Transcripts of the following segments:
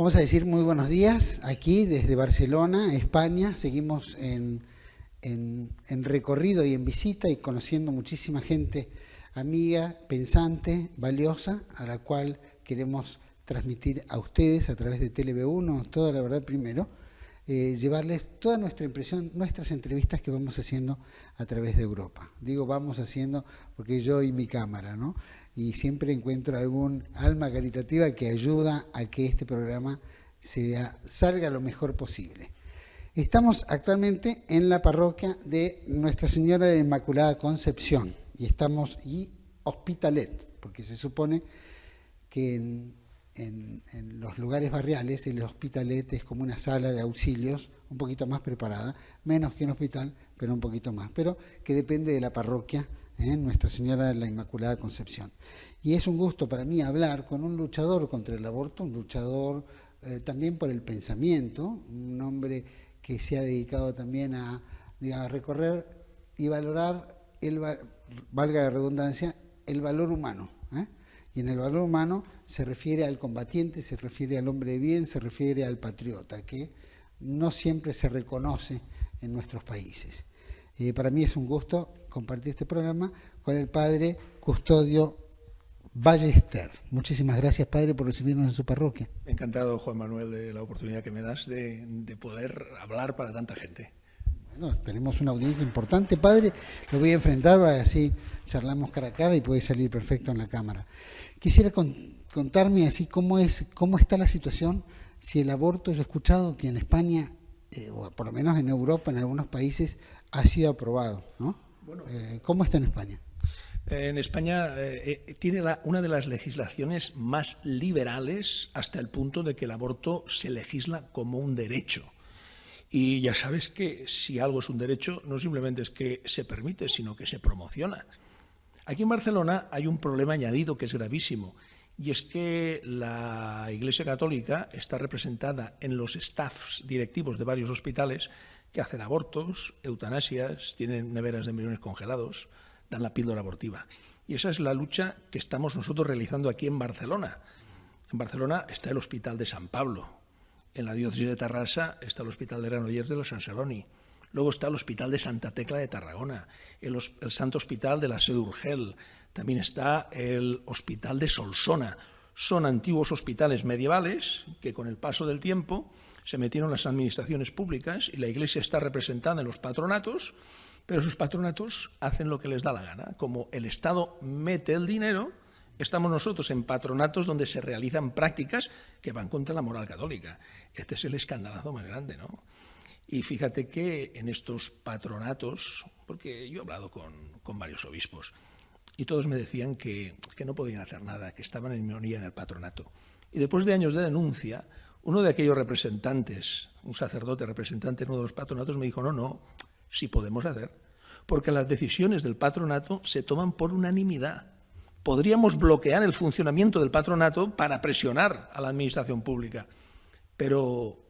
Vamos a decir muy buenos días aquí desde Barcelona, España. Seguimos en recorrido y en visita y conociendo muchísima gente amiga, pensante, valiosa, a la cual queremos transmitir a ustedes a través de TLV1, toda la verdad primero, llevarles toda nuestra impresión, nuestras entrevistas que vamos haciendo a través de Europa. Digo vamos haciendo porque yo y mi cámara, ¿no? Y siempre encuentro algún alma caritativa que ayuda a que este programa salga lo mejor posible. Estamos actualmente en la parroquia de Nuestra Señora de la Inmaculada Concepción y Hospitalet, porque se supone que en los lugares barriales el Hospitalet es como una sala de auxilios un poquito más preparada, menos que un hospital, pero un poquito más, pero que depende de la parroquia, Nuestra Señora de la Inmaculada Concepción. Y es un gusto para mí hablar con un luchador contra el aborto, un luchador también por el pensamiento, un hombre que se ha dedicado también a recorrer y valorar, valga la redundancia, el valor humano. Y en el valor humano se refiere al combatiente, se refiere al hombre de bien, se refiere al patriota, que no siempre se reconoce en nuestros países. Para mí es un gusto compartir este programa con el padre Custodio Ballester. Muchísimas gracias, padre, por recibirnos en su parroquia. Encantado, Juan Manuel, de la oportunidad que me das de poder hablar para tanta gente. Bueno, tenemos una audiencia importante, padre. Lo voy a enfrentar, así charlamos cara a cara y puede salir perfecto en la cámara. Quisiera contarme así cómo está la situación, si el aborto, yo he escuchado que en España, o por lo menos en Europa, en algunos países, ha sido aprobado, ¿no? Bueno, ¿cómo está en España? En España tiene una de las legislaciones más liberales hasta el punto de que el aborto se legisla como un derecho. Y ya sabes que si algo es un derecho, no simplemente es que se permite, sino que se promociona. Aquí en Barcelona hay un problema añadido que es gravísimo, y es que la Iglesia Católica está representada en los staffs directivos de varios hospitales que hacen abortos, eutanasias, tienen neveras de embriones congelados, dan la píldora abortiva. Y esa es la lucha que estamos nosotros realizando aquí en Barcelona. En Barcelona está el Hospital de San Pablo. En la diócesis de Tarrasa está el Hospital de Granollers de los San Celoni. Luego está el Hospital de Santa Tecla de Tarragona, el Santo Hospital de la Seu d'Urgell. También está el Hospital de Solsona. Son antiguos hospitales medievales que con el paso del tiempo se metieron en las administraciones públicas y la Iglesia está representada en los patronatos, pero esos patronatos hacen lo que les da la gana. Como el Estado mete el dinero, estamos nosotros en patronatos donde se realizan prácticas que van contra la moral católica. Este es el escandalazo más grande, ¿no? Y fíjate que en estos patronatos, porque yo he hablado con varios obispos, y todos me decían que no podían hacer nada, que estaban en minoría en el patronato. Y después de años de denuncia, uno de aquellos representantes, un sacerdote representante en uno de los patronatos, me dijo, no, sí podemos hacer, porque las decisiones del patronato se toman por unanimidad. Podríamos bloquear el funcionamiento del patronato para presionar a la administración pública, pero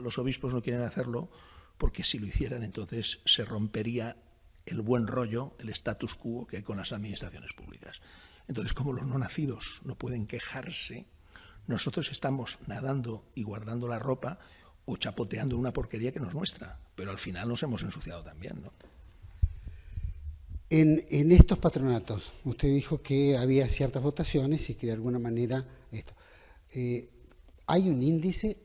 los obispos no quieren hacerlo porque si lo hicieran entonces se rompería el buen rollo, el status quo que hay con las administraciones públicas. Entonces, como los no nacidos no pueden quejarse, nosotros estamos nadando y guardando la ropa o chapoteando una porquería que no es nuestra, pero al final nos hemos ensuciado también, ¿no? En estos patronatos, usted dijo que había ciertas votaciones y que de alguna manera hay un índice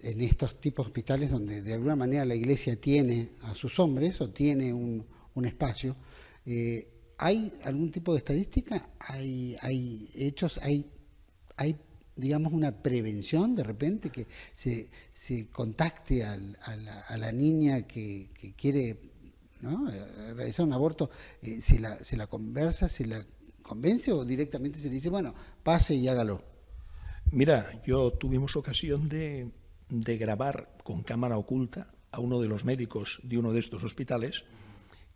en estos tipos de hospitales donde de alguna manera la Iglesia tiene a sus hombres o tiene un espacio. ¿Hay algún tipo de estadística? ¿Hay hechos? ¿Hay digamos una prevención de repente que se contacte a la niña que quiere, ¿no?, realizar un aborto, se la conversa, se la convence o directamente se le dice, bueno, pase y hágalo? Mira, yo tuvimos ocasión de grabar con cámara oculta a uno de los médicos de uno de estos hospitales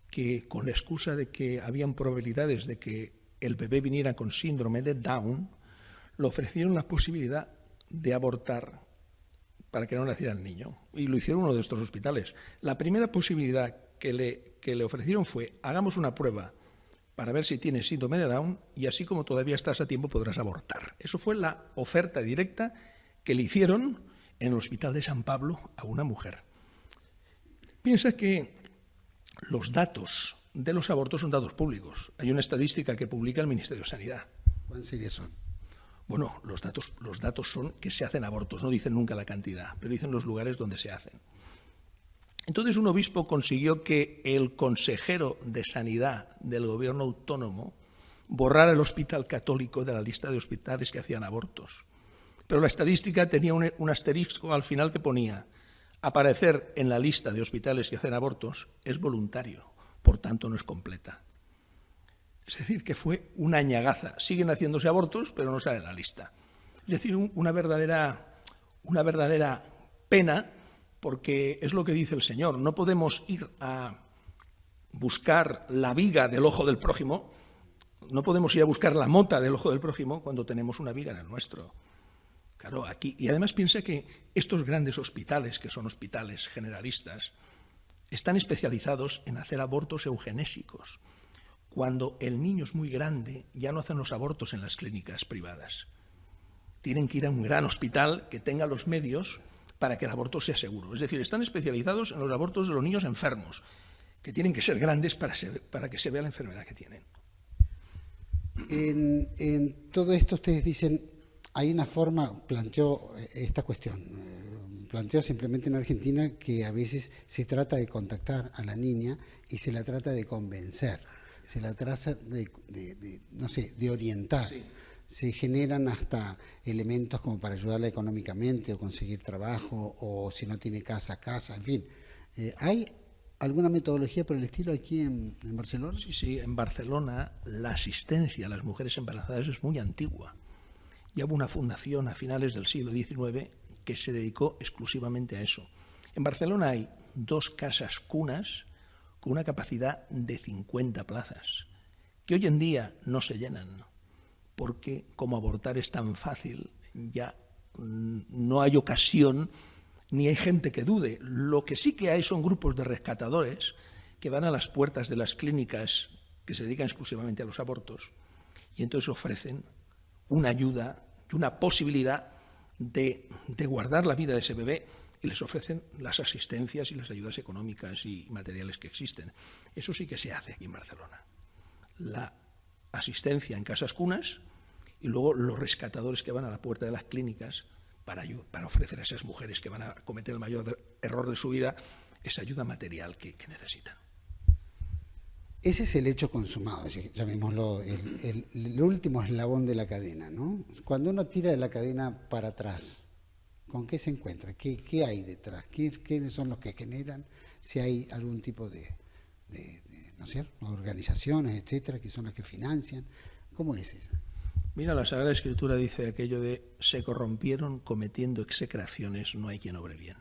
que con la excusa de que habían probabilidades de que el bebé viniera con síndrome de Down, le ofrecieron la posibilidad de abortar para que no naciera el niño. Y lo hicieron uno de estos hospitales. La primera posibilidad que le ofrecieron fue, hagamos una prueba para ver si tienes síndrome de Down y así como todavía estás a tiempo podrás abortar. Eso fue la oferta directa que le hicieron en el Hospital de San Pablo a una mujer. Piensa que los datos de los abortos son datos públicos. Hay una estadística que publica el Ministerio de Sanidad. ¿Cuántos serían son? Bueno, los datos son que se hacen abortos, no dicen nunca la cantidad, pero dicen los lugares donde se hacen. Entonces un obispo consiguió que el consejero de Sanidad del gobierno autónomo borrara el hospital católico de la lista de hospitales que hacían abortos. Pero la estadística tenía un asterisco al final que ponía: aparecer en la lista de hospitales que hacen abortos es voluntario, por tanto no es completa. Es decir, que fue una añagaza. Siguen haciéndose abortos, pero no sale en la lista. Es decir, una verdadera pena, porque es lo que dice el Señor. No podemos ir a buscar la viga del ojo del prójimo, no podemos ir a buscar la mota del ojo del prójimo cuando tenemos una viga en el nuestro. Claro, aquí, y además piensa que estos grandes hospitales, que son hospitales generalistas, están especializados en hacer abortos eugenésicos. Cuando el niño es muy grande, ya no hacen los abortos en las clínicas privadas. Tienen que ir a un gran hospital que tenga los medios para que el aborto sea seguro. Es decir, están especializados en los abortos de los niños enfermos, que tienen que ser grandes para que se vea la enfermedad que tienen. En todo esto ustedes dicen, hay una forma, planteó esta cuestión, planteó simplemente en Argentina que a veces se trata de contactar a la niña y se la trata de convencer, se la trata de orientar. Sí. Se generan hasta elementos como para ayudarla económicamente o conseguir trabajo, o si no tiene casa, en fin. ¿Hay alguna metodología por el estilo aquí en Barcelona? Sí, en Barcelona la asistencia a las mujeres embarazadas es muy antigua. Ya hubo una fundación a finales del siglo XIX que se dedicó exclusivamente a eso. En Barcelona hay 2 casas cunas con una capacidad de 50 plazas, que hoy en día no se llenan, porque como abortar es tan fácil, ya no hay ocasión ni hay gente que dude. Lo que sí que hay son grupos de rescatadores que van a las puertas de las clínicas que se dedican exclusivamente a los abortos y entonces ofrecen una ayuda y una posibilidad de guardar la vida de ese bebé, y les ofrecen las asistencias y las ayudas económicas y materiales que existen. Eso sí que se hace aquí en Barcelona. La asistencia en casas cunas y luego los rescatadores que van a la puerta de las clínicas para ofrecer a esas mujeres que van a cometer el mayor error de su vida esa ayuda material que necesitan. Ese es el hecho consumado, llamémoslo el último eslabón de la cadena, ¿no? Cuando uno tira de la cadena para atrás, ¿con qué se encuentra? ¿Qué hay detrás? ¿Quiénes son los que generan? Si hay algún tipo de ¿no sé, organizaciones, etcétera, que son las que financian. ¿Cómo es eso? Mira, la Sagrada Escritura dice aquello de: se corrompieron cometiendo execraciones, no hay quien obre bien.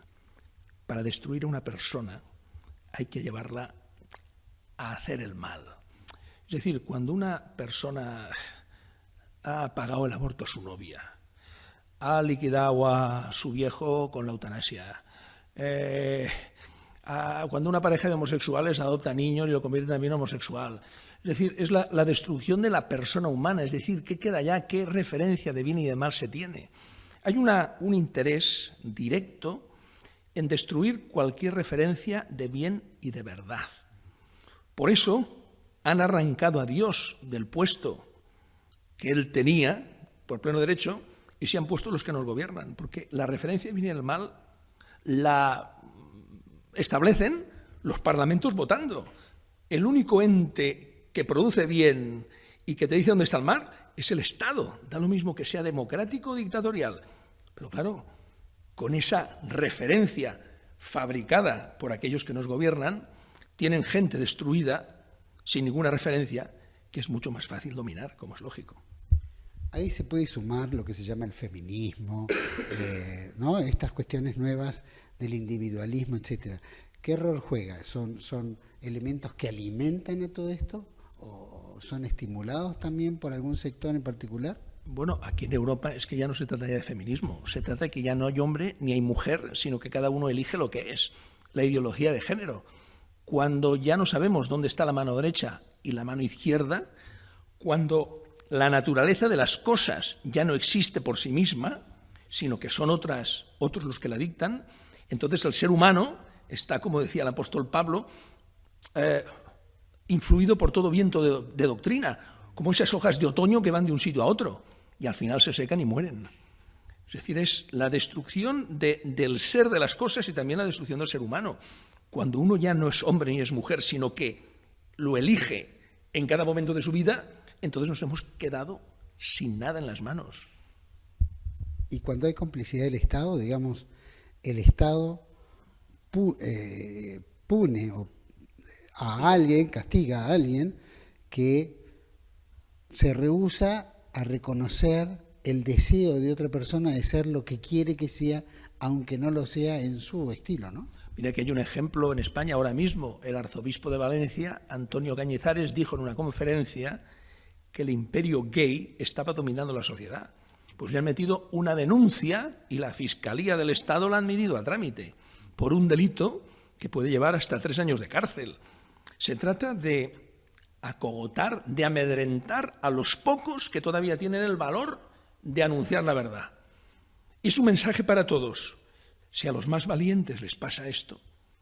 Para destruir a una persona hay que llevarla a hacer el mal. Es decir, cuando una persona ha pagado el aborto a su novia, ha liquidado a su viejo con la eutanasia, cuando una pareja de homosexuales adopta niños y lo convierte también en homosexual. Es decir, es la destrucción de la persona humana. Es decir, ¿qué queda ya? ¿Qué referencia de bien y de mal se tiene? Hay un interés directo en destruir cualquier referencia de bien y de verdad. Por eso han arrancado a Dios del puesto que él tenía por pleno derecho y se han puesto los que nos gobiernan, porque la referencia de bien y del mal la establecen los parlamentos votando. El único ente que produce bien y que te dice dónde está el mal es el Estado. Da lo mismo que sea democrático o dictatorial. Pero claro, con esa referencia fabricada por aquellos que nos gobiernan, tienen gente destruida sin ninguna referencia, que es mucho más fácil dominar, como es lógico. Ahí se puede sumar lo que se llama el feminismo, ¿no? Estas cuestiones nuevas del individualismo, etcétera. ¿Qué rol juega? ¿Son elementos que alimentan a todo esto o son estimulados también por algún sector en particular? Bueno, aquí en Europa es que ya no se trata ya de feminismo, se trata de que ya no hay hombre ni hay mujer, sino que cada uno elige lo que es, la ideología de género. Cuando ya no sabemos dónde está la mano derecha y la mano izquierda, cuando la naturaleza de las cosas ya no existe por sí misma, sino que son otros los que la dictan, entonces el ser humano está, como decía el apóstol Pablo, influido por todo viento de doctrina, como esas hojas de otoño que van de un sitio a otro y al final se secan y mueren. Es decir, es la destrucción del ser de las cosas y también la destrucción del ser humano. Cuando uno ya no es hombre ni es mujer, sino que lo elige en cada momento de su vida, entonces nos hemos quedado sin nada en las manos. Y cuando hay complicidad del Estado, digamos, el Estado pune a alguien, castiga a alguien que se rehúsa a reconocer el deseo de otra persona de ser lo que quiere que sea, aunque no lo sea en su estilo, ¿no? Mira que hay un ejemplo en España ahora mismo. El arzobispo de Valencia, Antonio Cañizares, dijo en una conferencia que el imperio gay estaba dominando la sociedad. Pues le han metido una denuncia y la Fiscalía del Estado la han admitido a trámite por un delito que puede llevar hasta 3 años de cárcel. Se trata de acogotar, de amedrentar a los pocos que todavía tienen el valor de anunciar la verdad. Es un mensaje para todos. Si a los más valientes les pasa esto,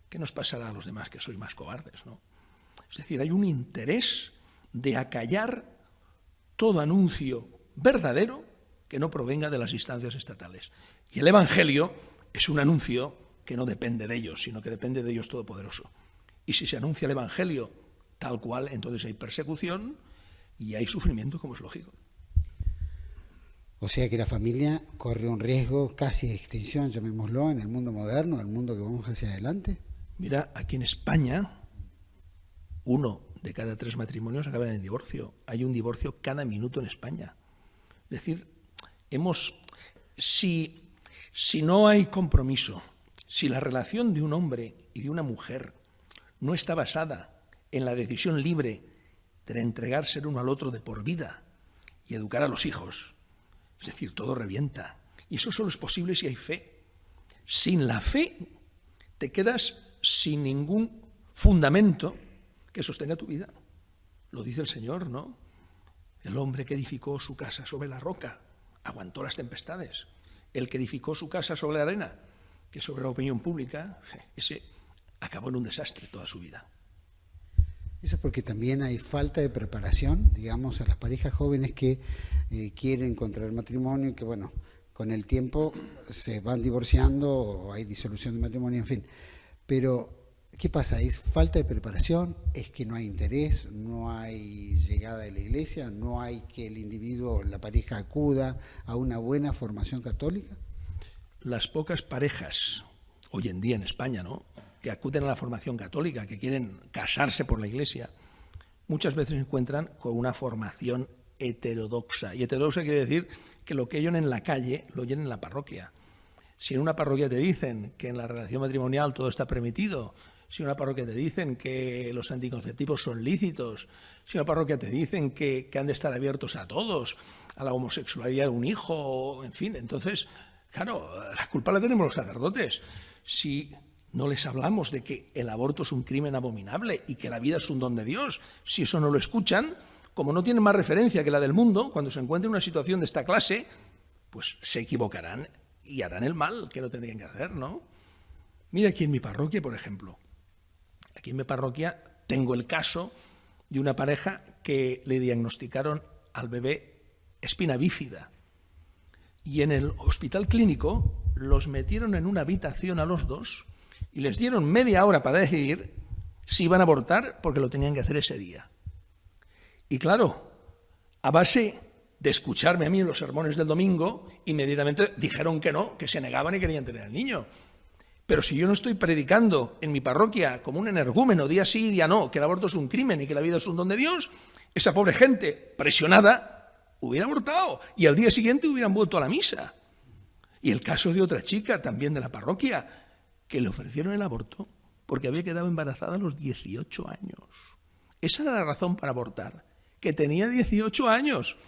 ¿qué nos pasará a los demás que sois más cobardes, ¿no? Es decir, hay un interés de acallar todo anuncio verdadero que no provenga de las instancias estatales. Y el Evangelio es un anuncio que no depende de ellos, sino que depende de Dios Todopoderoso. Y si se anuncia el Evangelio tal cual, entonces hay persecución y hay sufrimiento, como es lógico. O sea que la familia corre un riesgo casi de extinción, llamémoslo, en el mundo moderno, en el mundo que vamos hacia adelante. Mira, aquí en España, 1 de cada 3 matrimonios acaban en divorcio. Hay un divorcio cada minuto en España. Es decir, si no hay compromiso, si la relación de un hombre y de una mujer no está basada en la decisión libre de entregarse el uno al otro de por vida y educar a los hijos, es decir, todo revienta. Y eso solo es posible si hay fe. Sin la fe te quedas sin ningún fundamento que sostenga tu vida. Lo dice el Señor, ¿no? El hombre que edificó su casa sobre la roca aguantó las tempestades. El que edificó su casa sobre la arena, que sobre la opinión pública, ese acabó en un desastre toda su vida. Eso es porque también hay falta de preparación, digamos, a las parejas jóvenes que quieren contraer matrimonio y que, bueno, con el tiempo se van divorciando o hay disolución de matrimonio, en fin. Pero, ¿qué pasa? ¿Es falta de preparación? ¿Es que no hay interés? ¿No hay llegada de la iglesia? ¿No hay que el individuo, la pareja, acuda a una buena formación católica? Las pocas parejas, hoy en día en España, ¿no?, que acuden a la formación católica, que quieren casarse por la Iglesia, muchas veces se encuentran con una formación heterodoxa. Y heterodoxa quiere decir que lo que oyen en la calle lo oyen en la parroquia. Si en una parroquia te dicen que en la relación matrimonial todo está permitido, si en una parroquia te dicen que los anticonceptivos son lícitos, si en una parroquia te dicen que han de estar abiertos a todos, a la homosexualidad de un hijo, en fin, entonces, claro, la culpa la tenemos los sacerdotes. Si no les hablamos de que el aborto es un crimen abominable y que la vida es un don de Dios, si eso no lo escuchan, como no tienen más referencia que la del mundo, cuando se encuentren en una situación de esta clase, pues se equivocarán y harán el mal que no tendrían que hacer, ¿no? Mira aquí en mi parroquia, por ejemplo. Aquí en mi parroquia tengo el caso de una pareja que le diagnosticaron al bebé espina bífida. Y en el hospital clínico los metieron en una habitación a los dos y les dieron media hora para decidir si iban a abortar porque lo tenían que hacer ese día. Y claro, a base de escucharme a mí en los sermones del domingo, inmediatamente dijeron que no, que se negaban y querían tener al niño. Pero si yo no estoy predicando en mi parroquia como un energúmeno día sí y día no, que el aborto es un crimen y que la vida es un don de Dios, esa pobre gente presionada hubiera abortado y al día siguiente hubieran vuelto a la misa. Y el caso de otra chica también de la parroquia, que le ofrecieron el aborto porque había quedado embarazada a los 18 años. Esa era la razón para abortar, que tenía 18 años.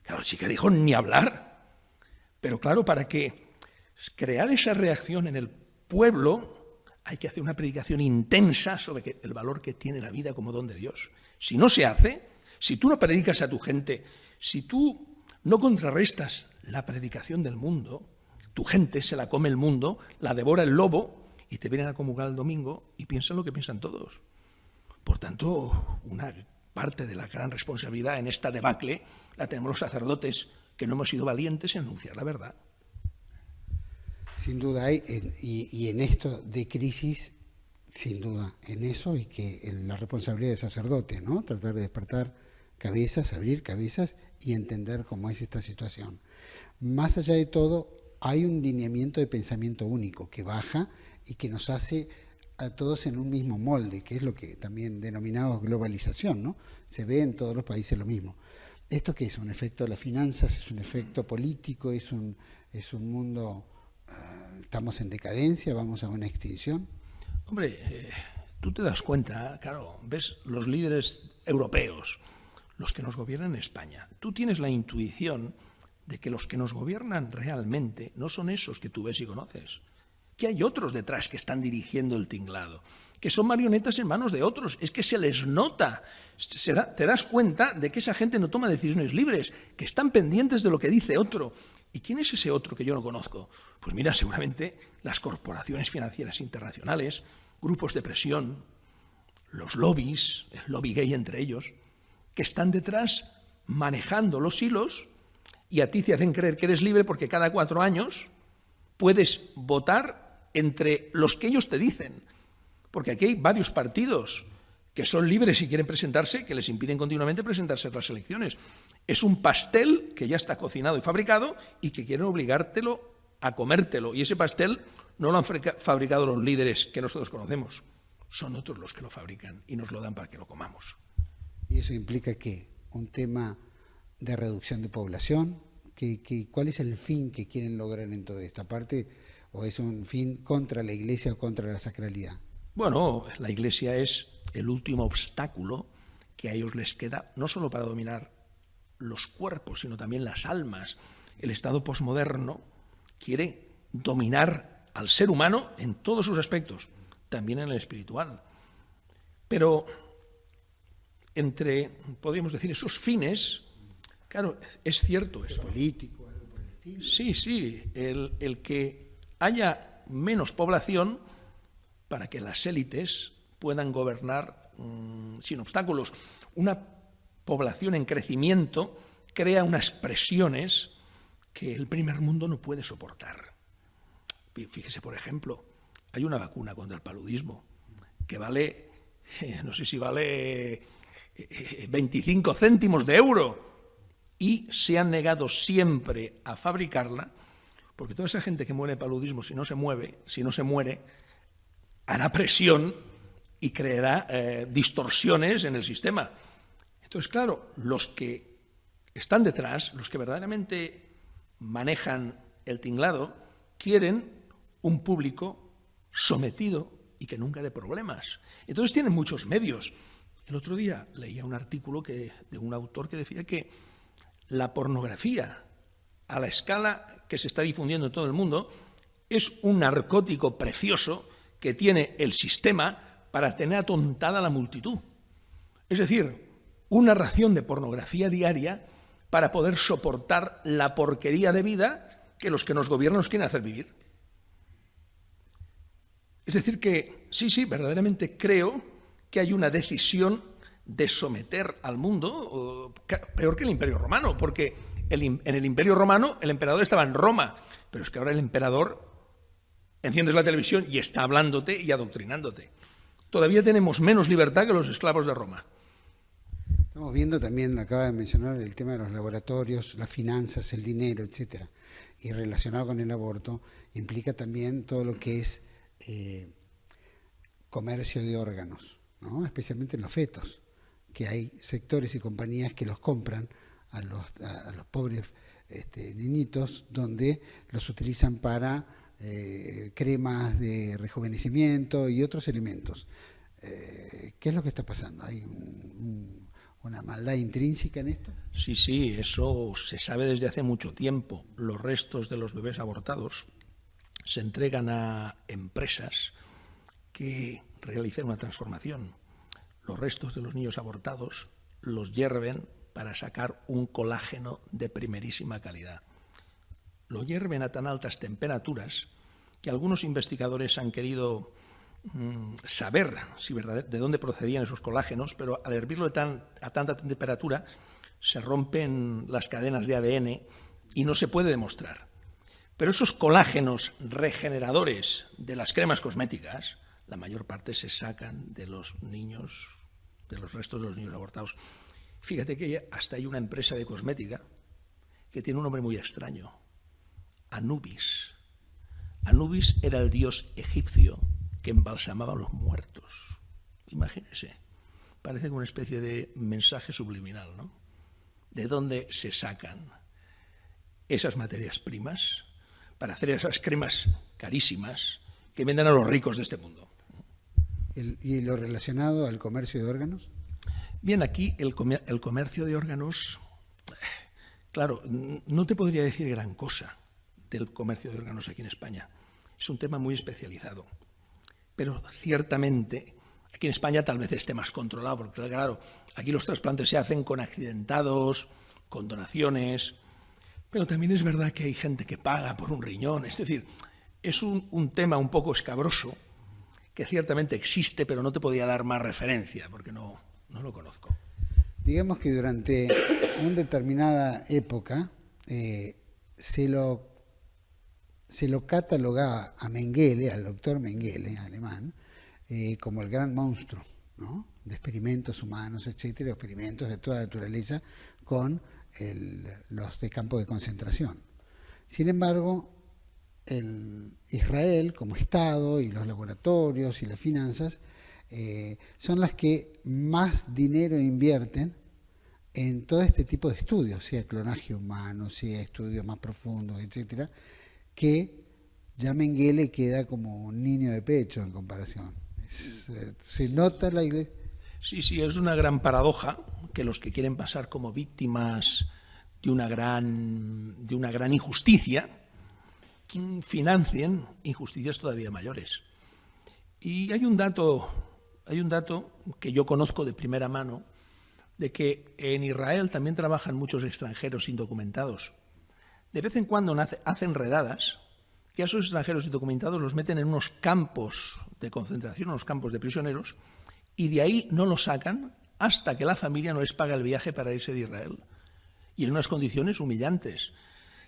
Claro, la chica dijo ni hablar. Pero claro, para que crear esa reacción en el pueblo hay que hacer una predicación intensa sobre el valor que tiene la vida como don de Dios. Si no se hace, si tú no predicas a tu gente, si tú no contrarrestas la predicación del mundo, tu gente se la come el mundo, la devora el lobo y te vienen a comulgar el domingo y piensan lo que piensan todos. Por tanto, una parte de la gran responsabilidad en esta debacle la tenemos los sacerdotes, que no hemos sido valientes en anunciar la verdad. Sin duda hay, y en esto de crisis, sin duda, en eso, y que la responsabilidad del sacerdote, ¿no? Tratar de despertar cabezas, abrir cabezas y entender cómo es esta situación. Más allá de todo, hay un lineamiento de pensamiento único que baja y que nos hace a todos en un mismo molde, que es lo que también denominamos globalización, ¿no? Se ve en todos los países lo mismo. ¿Esto qué es? ¿Un efecto de las finanzas? ¿Es un efecto político? ¿Es un mundo, estamos en decadencia? ¿Vamos a una extinción? Hombre, tú te das cuenta, claro, ves los líderes europeos, los que nos gobiernan en España. Tú tienes la intuición de que los que nos gobiernan realmente no son esos que tú ves y conoces, que hay otros detrás que están dirigiendo el tinglado, que son marionetas en manos de otros. Es que se les nota, te das cuenta de que esa gente no toma decisiones libres, que están pendientes de lo que dice otro. ¿Y quién es ese otro que yo no conozco? Pues mira, seguramente las corporaciones financieras internacionales, grupos de presión, los lobbies, el lobby gay entre ellos, que están detrás manejando los hilos y a ti te hacen creer que eres libre porque cada 4 años puedes votar entre los que ellos te dicen. Porque aquí hay varios partidos que son libres y quieren presentarse, que les impiden continuamente presentarse a las elecciones. Es un pastel que ya está cocinado y fabricado y que quieren obligártelo a comértelo. Y ese pastel no lo han fabricado los líderes que nosotros conocemos. Son otros los que lo fabrican y nos lo dan para que lo comamos. ¿Y eso implica qué? ¿Un tema de reducción de población? ¿Cuál es el fin que quieren lograr en toda esta parte? ¿O es un fin contra la Iglesia o contra la sacralidad? Bueno, la Iglesia es el último obstáculo que a ellos les queda, no solo para dominar los cuerpos, sino también las almas. El Estado posmoderno quiere dominar al ser humano en todos sus aspectos, también en el espiritual. Pero entre, podríamos decir, esos fines, claro, es cierto eso. ¿Político, algo por el estilo? Sí, el que haya menos población para que las élites puedan gobernar sin obstáculos. Una población en crecimiento crea unas presiones que el primer mundo no puede soportar. Fíjese, por ejemplo, hay una vacuna contra el paludismo que vale, no sé si vale 25 céntimos de euro, y se han negado siempre a fabricarla, porque toda esa gente que muere de paludismo, si no se muere, hará presión y creará distorsiones en el sistema. Entonces, claro, los que están detrás, los que verdaderamente manejan el tinglado, quieren un público sometido y que nunca dé problemas. Entonces tienen muchos medios. El otro día leía un artículo de un autor que decía que la pornografía, a la escala que se está difundiendo en todo el mundo, es un narcótico precioso que tiene el sistema para tener atontada a la multitud. Es decir, una ración de pornografía diaria para poder soportar la porquería de vida que los que nos gobiernan nos quieren hacer vivir. Es decir que, sí, verdaderamente creo que hay una decisión de someter al mundo, peor que el Imperio Romano, porque en el Imperio Romano el emperador estaba en Roma, pero es que ahora el emperador enciendes la televisión y está hablándote y adoctrinándote. Todavía tenemos menos libertad que los esclavos de Roma. Estamos viendo también, acaba de mencionar, el tema de los laboratorios, las finanzas, el dinero, etcétera. Y relacionado con el aborto, implica también todo lo que es comercio de órganos, ¿no? Especialmente en los fetos, que hay sectores y compañías que los compran a los pobres niñitos, donde los utilizan para cremas de rejuvenecimiento y otros elementos. ¿Qué es lo que está pasando? ¿Hay una maldad intrínseca en esto? Sí, eso se sabe desde hace mucho tiempo. Los restos de los bebés abortados se entregan a empresas que realizan una transformación. Los restos de los niños abortados los hierven para sacar un colágeno de primerísima calidad. lo hierven a tan altas temperaturas que algunos investigadores han querido saber de dónde procedían esos colágenos, pero al hervirlo a tanta temperatura se rompen las cadenas de ADN y no se puede demostrar. Pero esos colágenos regeneradores de las cremas cosméticas, la mayor parte se sacan de los niños, de los restos de los niños abortados. Fíjate que hasta hay una empresa de cosmética que tiene un nombre muy extraño, Anubis. Anubis era el dios egipcio que embalsamaba a los muertos. Imagínense, parece como una especie de mensaje subliminal, ¿no? ¿De dónde se sacan esas materias primas para hacer esas cremas carísimas que venden a los ricos de este mundo? ¿Y lo relacionado al comercio de órganos? Bien, aquí el comercio de órganos, claro, no te podría decir gran cosa del comercio de órganos aquí en España. Es un tema muy especializado. Pero ciertamente, aquí en España tal vez esté más controlado, porque claro, aquí los trasplantes se hacen con accidentados, con donaciones, pero también es verdad que hay gente que paga por un riñón. Es decir, es un tema un poco escabroso, que ciertamente existe, pero no te podía dar más referencia, porque no lo conozco. Digamos que durante una determinada época se lo catalogaba a Mengele, al doctor Mengele, alemán, como el gran monstruo, ¿no? De experimentos humanos, etcétera, experimentos de toda naturaleza con los de campo de concentración. Sin embargo, Israel como Estado y los laboratorios y las finanzas son las que más dinero invierten en todo este tipo de estudios, sea clonaje humano, sea estudios más profundos, etcétera, que ya Mengele queda como un niño de pecho en comparación. Se nota la iglesia. Sí, es una gran paradoja que los que quieren pasar como víctimas de una gran injusticia financien injusticias todavía mayores. Y hay un dato que yo conozco de primera mano, de que en Israel también trabajan muchos extranjeros indocumentados. De vez en cuando hacen redadas y a esos extranjeros indocumentados los meten en unos campos de concentración, unos campos de prisioneros, y de ahí no los sacan hasta que la familia no les paga el viaje para irse de Israel. Y en unas condiciones humillantes.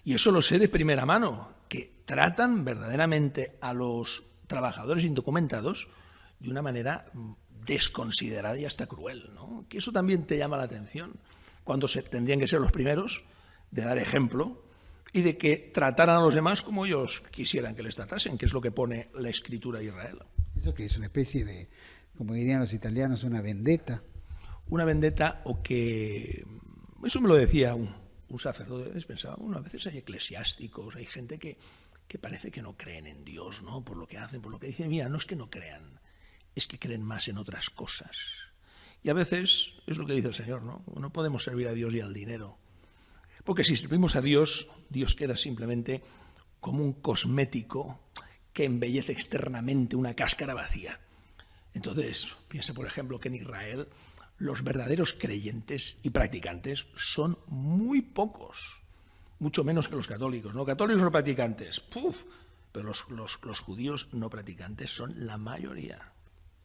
Y eso lo sé de primera mano, que tratan verdaderamente a los trabajadores indocumentados de una manera desconsiderada y hasta cruel, ¿no? Que eso también te llama la atención, cuando tendrían que ser los primeros de dar ejemplo y de que trataran a los demás como ellos quisieran que les tratasen, que es lo que pone la Escritura de Israel. Eso que es una especie de, como dirían los italianos, una vendetta. Una vendetta, o que... Eso me lo decía un sacerdote, pensaba, bueno, a veces hay eclesiásticos, hay gente que parece que no creen en Dios, ¿no? Por lo que hacen, por lo que dicen. Mira, no es que no crean, es que creen más en otras cosas. Y a veces es lo que dice el Señor, ¿no? No podemos servir a Dios y al dinero. Porque si servimos a Dios, Dios queda simplemente como un cosmético que embellece externamente una cáscara vacía. Entonces, piensa, por ejemplo, que en Israel los verdaderos creyentes y practicantes son muy pocos, mucho menos que los católicos, ¿no? Católicos no practicantes, ¡puf! Pero los judíos no practicantes son la mayoría.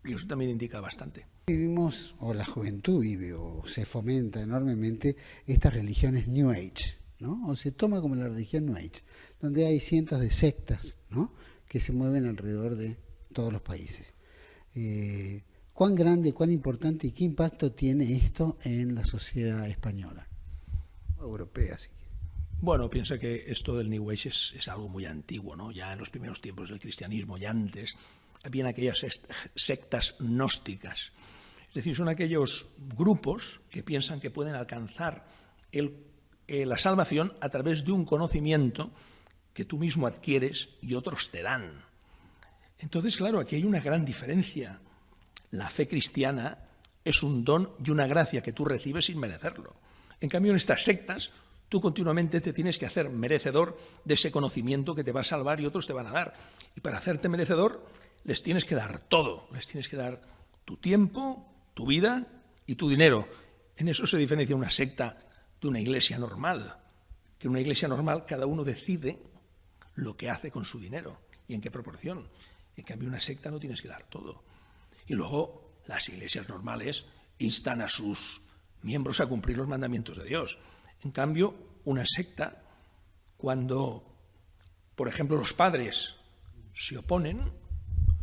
Y eso también indica bastante. Vivimos, o la juventud vive, o se fomenta enormemente estas religiones New Age, ¿no? O se toma como la religión New Age, donde hay cientos de sectas, ¿no? Que se mueven alrededor de todos los países. ¿Cuán grande, cuán importante y qué impacto tiene esto en la sociedad española, europea, si quiere? Bueno, piensa que esto del New Age es algo muy antiguo, ¿no? Ya en los primeros tiempos del cristianismo, ya antes, habían aquellas sectas gnósticas. Es decir, son aquellos grupos que piensan que pueden alcanzar la salvación a través de un conocimiento que tú mismo adquieres y otros te dan. Entonces, claro, aquí hay una gran diferencia. La fe cristiana es un don y una gracia que tú recibes sin merecerlo. En cambio, en estas sectas, tú continuamente te tienes que hacer merecedor de ese conocimiento que te va a salvar y otros te van a dar. Y para hacerte merecedor, les tienes que dar todo. Les tienes que dar tu tiempo, tu vida y tu dinero. En eso se diferencia una secta de una iglesia normal. que en una iglesia normal cada uno decide lo que hace con su dinero y en qué proporción. En cambio, una secta no tienes que dar todo. Y luego las iglesias normales instan a sus miembros a cumplir los mandamientos de Dios. En cambio, una secta, cuando, por ejemplo, los padres se oponen,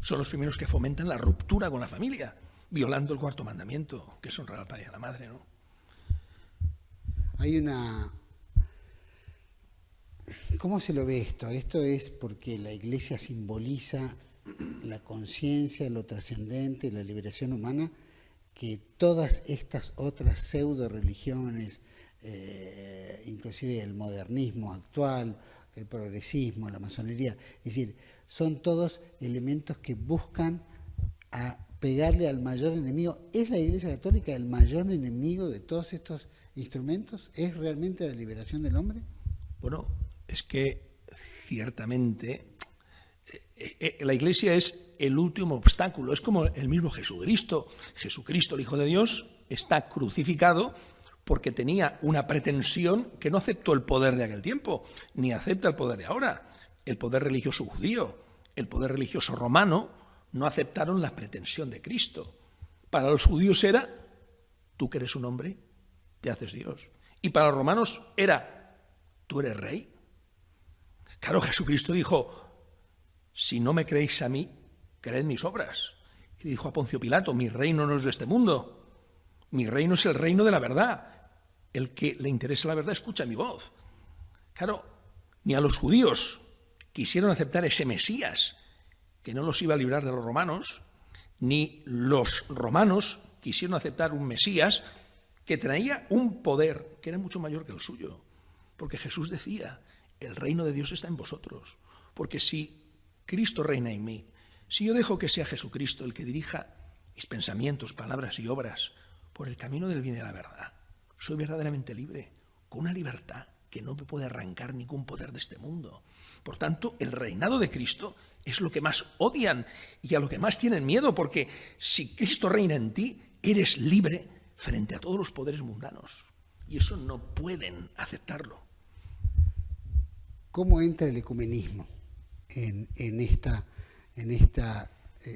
son los primeros que fomentan la ruptura con la familia, violando el cuarto mandamiento, que es honrar al padre y a la madre, ¿no? Hay una... ¿Cómo se lo ve esto? Esto es porque la Iglesia simboliza la conciencia, lo trascendente, la liberación humana, que todas estas otras pseudo-religiones, inclusive el modernismo actual, el progresismo, la masonería, es decir, son todos elementos que buscan a pegarle al mayor enemigo. ¿Es la Iglesia Católica el mayor enemigo de todos estos instrumentos? ¿Es realmente la liberación del hombre? Bueno, es que ciertamente la Iglesia es el último obstáculo, es como el mismo Jesucristo. Jesucristo, el Hijo de Dios, está crucificado porque tenía una pretensión que no aceptó el poder de aquel tiempo, ni acepta el poder de ahora. El poder religioso judío, el poder religioso romano, no aceptaron la pretensión de Cristo. Para los judíos era, tú que eres un hombre, te haces Dios. Y para los romanos era, tú eres rey. Claro, Jesucristo dijo, si no me creéis a mí, creed mis obras. Y dijo a Poncio Pilato, mi reino no es de este mundo. Mi reino es el reino de la verdad. El que le interesa la verdad escucha mi voz. Claro, ni a los judíos quisieron aceptar ese Mesías que no los iba a librar de los romanos, ni los romanos quisieron aceptar un Mesías que traía un poder que era mucho mayor que el suyo. Porque Jesús decía, el reino de Dios está en vosotros. Porque si Cristo reina en mí, si yo dejo que sea Jesucristo el que dirija mis pensamientos, palabras y obras por el camino del bien y de la verdad, soy verdaderamente libre, con una libertad que no me puede arrancar ningún poder de este mundo. Por tanto, el reinado de Cristo es lo que más odian y a lo que más tienen miedo, porque si Cristo reina en ti, eres libre frente a todos los poderes mundanos. Y eso no pueden aceptarlo. ¿Cómo entra el ecumenismo en esta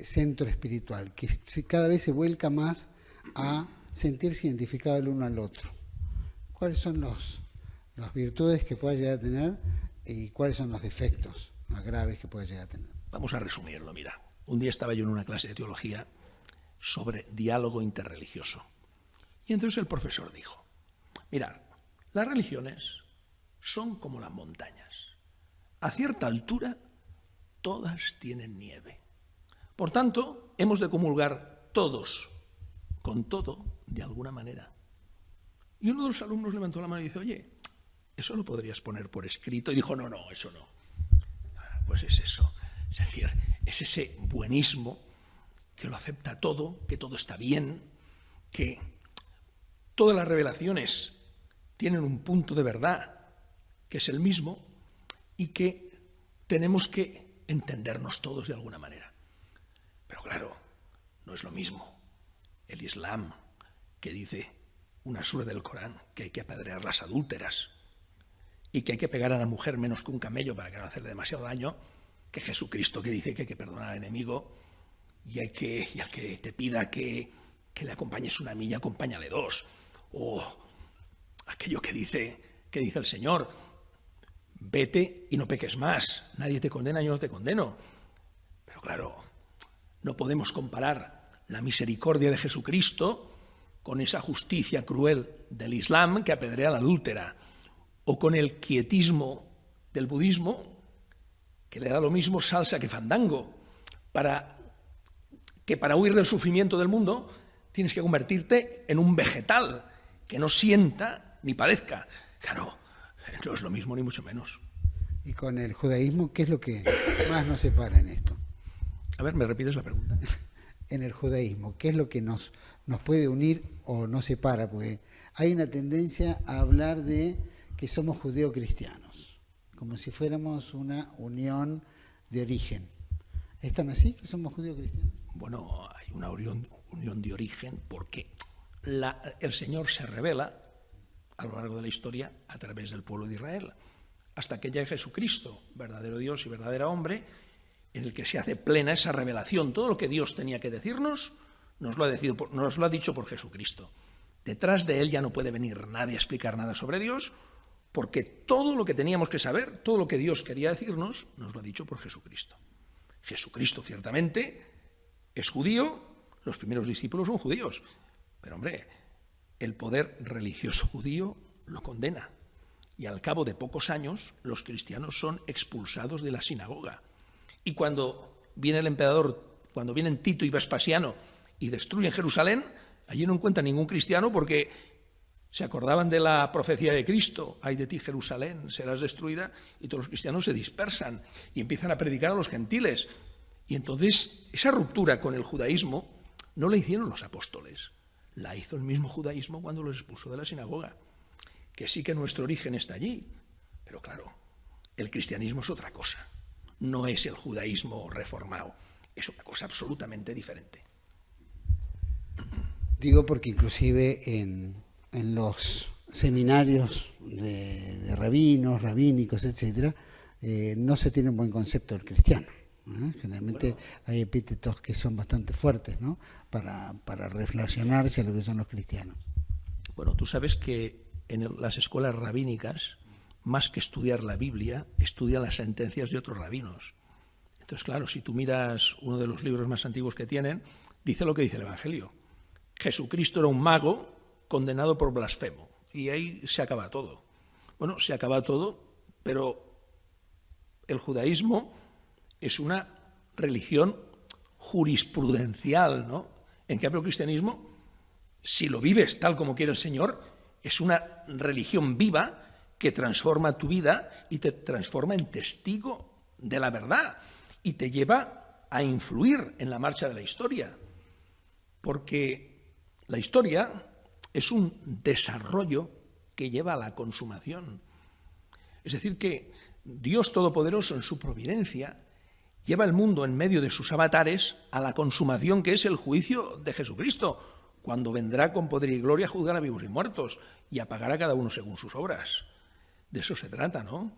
centro espiritual, que cada vez se vuelca más a sentirse identificado el uno al otro? ¿Cuáles son las virtudes que pueda llegar a tener y cuáles son los defectos más graves que pueda llegar a tener? Vamos a resumirlo, mira. Un día estaba yo en una clase de teología sobre diálogo interreligioso. Y entonces el profesor dijo, mirad, las religiones son como las montañas. A cierta altura, todas tienen nieve. Por tanto, hemos de comulgar todos con todo de alguna manera. Y uno de los alumnos levantó la mano y dice, oye, eso lo podrías poner por escrito. Y dijo, no, eso no. Pues es eso. Es decir, es ese buenismo que lo acepta todo, que todo está bien, que todas las revelaciones tienen un punto de verdad que es el mismo y que tenemos que entendernos todos de alguna manera. Pero claro, no es lo mismo el Islam, que dice una sura del Corán que hay que apedrear las adúlteras y que hay que pegar a la mujer menos que un camello para que no hacerle demasiado daño, que Jesucristo, que dice que hay que perdonar al enemigo y al que te pida que le acompañes una milla, acompáñale dos. O aquello que dice el Señor, vete y no peques más, nadie te condena, yo no te condeno. Pero claro, no podemos comparar la misericordia de Jesucristo con esa justicia cruel del Islam que apedrea a la adúltera, o con el quietismo del budismo, que le da lo mismo salsa que fandango, para huir del sufrimiento del mundo tienes que convertirte en un vegetal que no sienta ni padezca. Claro, no es lo mismo ni mucho menos. Y con el judaísmo, ¿qué es lo que más nos separa en esto? A ver, ¿me repites la pregunta? En el judaísmo, ¿qué es lo que nos puede unir o nos separa? Porque hay una tendencia a hablar de que somos judeo-cristianos, como si fuéramos una unión de origen. ¿Es tan así que somos judeo-cristianos? Bueno, hay una unión de origen porque el Señor se revela a lo largo de la historia a través del pueblo de Israel, hasta que llegue Jesucristo, verdadero Dios y verdadero hombre, en el que se hace plena esa revelación. Todo lo que Dios tenía que decirnos nos lo ha dicho por Jesucristo. Detrás de él ya no puede venir nadie a explicar nada sobre Dios, porque todo lo que teníamos que saber, todo lo que Dios quería decirnos, nos lo ha dicho por Jesucristo. Jesucristo ciertamente es judío, los primeros discípulos son judíos, pero hombre, el poder religioso judío lo condena. Y al cabo de pocos años, los cristianos son expulsados de la sinagoga. Y cuando viene el emperador, cuando vienen Tito y Vespasiano y destruyen Jerusalén, allí no encuentran ningún cristiano porque se acordaban de la profecía de Cristo: ay de ti Jerusalén, serás destruida, y todos los cristianos se dispersan y empiezan a predicar a los gentiles. Y entonces esa ruptura con el judaísmo no la hicieron los apóstoles, la hizo el mismo judaísmo cuando los expulsó de la sinagoga. Que sí que nuestro origen está allí, pero claro, el cristianismo es otra cosa, no es el judaísmo reformado, es una cosa absolutamente diferente. Digo porque inclusive en los seminarios de rabinos, rabínicos, etcétera, no se tiene un buen concepto del cristiano. Generalmente hay epítetos que son bastante fuertes, ¿no?, para reflexionarse a lo que son los cristianos. Bueno, tú sabes que en las escuelas rabínicas, más que estudiar la Biblia, estudian las sentencias de otros rabinos. Entonces, claro, si tú miras uno de los libros más antiguos que tienen, dice lo que dice el Evangelio. Jesucristo era un mago condenado por blasfemo. Y ahí se acaba todo. Bueno, se acaba todo, pero el judaísmo es una religión jurisprudencial, ¿no? En cambio, el cristianismo, si lo vives tal como quiere el Señor, es una religión viva que transforma tu vida y te transforma en testigo de la verdad y te lleva a influir en la marcha de la historia. Porque la historia es un desarrollo que lleva a la consumación. Es decir, que Dios Todopoderoso en su providencia lleva el mundo en medio de sus avatares a la consumación, que es el juicio de Jesucristo, cuando vendrá con poder y gloria a juzgar a vivos y muertos y a pagar a cada uno según sus obras. De eso se trata, ¿no?